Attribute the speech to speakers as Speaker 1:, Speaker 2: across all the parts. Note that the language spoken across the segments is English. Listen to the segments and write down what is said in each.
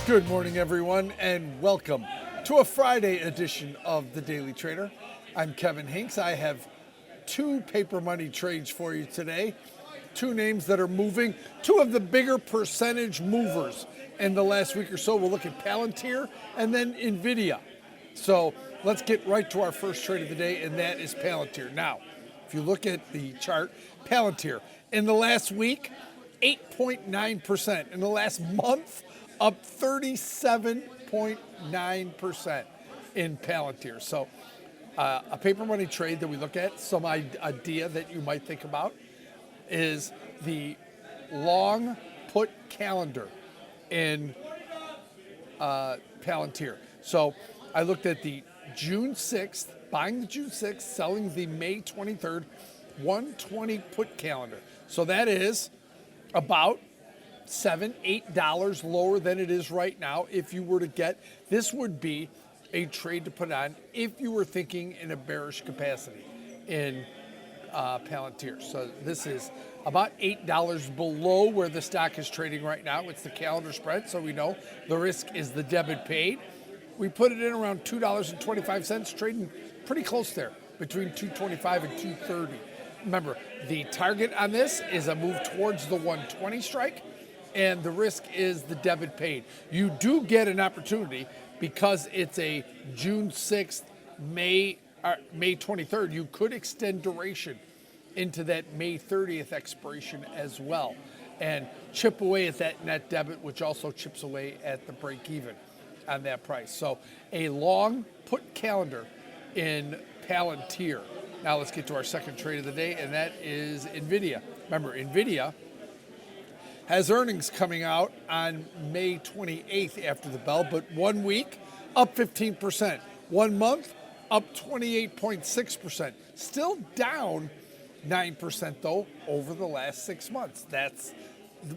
Speaker 1: Good morning, everyone, and welcome to a Friday edition of the Daily Trader. I'm Kevin Hincks. I have two paper money trades for you today. Two names that are moving, two of the bigger percentage movers in the last week or so. We'll look at Palantir and then Nvidia. So let's get right to our first trade of the day, and that is Palantir. Now, if you look at the chart, Palantir in the last week, 8.9%. In the last month, up 37.9% in Palantir. So a paper money trade that we look at, some idea that you might think about is the long put calendar in Palantir. So I looked at the June 6th, buying the June 6th, selling the May 23rd, 120 put calendar. So that is about $7, $8 lower than it is right now. If you were to get, this would be a trade to put on if you were thinking in a bearish capacity in Palantir. So this is about $8 below where the stock is trading right now. It's the calendar spread, so we know the risk is the debit paid. We put it in around $2.25, trading pretty close there, between $2.25 and $2.30. Remember, the target on this is a move towards the 120 strike, and the risk is the debit paid. You do get an opportunity because it's a June 6th, May 23rd. You could extend duration into that May 30th expiration as well and chip away at that net debit, which also chips away at the break even on that price. So a long put calendar in Palantir. Now let's get to our second trade of the day, and that is Nvidia. Remember, Nvidia has earnings coming out on May 28th after the bell, but 1 week, up 15%. 1 month, up 28.6%. Still down 9%, though, over the last 6 months. That's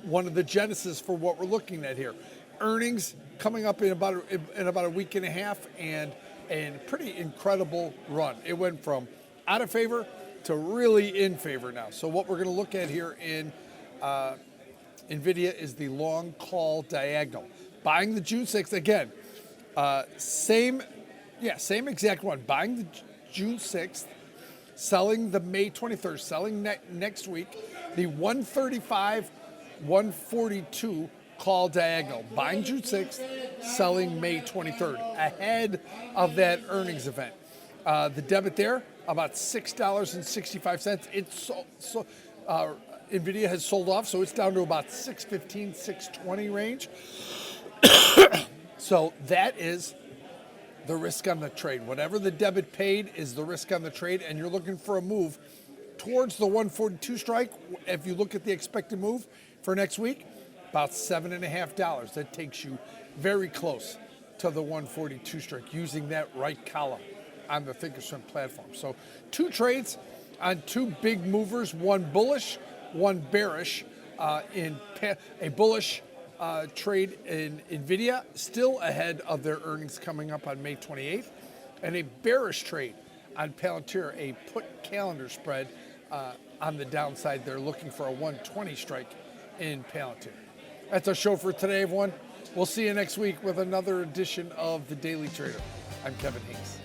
Speaker 1: one of the genesis for what we're looking at here. Earnings coming up in about a week and a half, and a pretty incredible run. It went from out of favor to really in favor now. So what we're going to look at here in Nvidia is the long call diagonal. Buying the June 6th, again, same exact one. Buying the June 6th, selling the May 23rd, selling next week, the 135, 142 call diagonal. Buying June 6th, selling May 23rd, ahead of that earnings event. The debit there, about $6.65. It's Nvidia has sold off, so it's down to about $6.15, $6.20 range. So that is the risk on the trade. Whatever the debit paid is the risk on the trade, and you're looking for a move towards the 142 strike. If you look at the expected move for next week, about $7.50. That takes you very close to the 142 strike using that right column on the Thinkorswim platform. So two trades on two big movers, one bullish, one bearish. In a bullish trade in Nvidia, still ahead of their earnings coming up on May 28th, and a bearish trade on Palantir, a put calendar spread on the downside. They're looking for a 120 strike in Palantir. That's our show for today, everyone. We'll see you next week with another edition of the Daily Trader. I'm Kevin Hincks.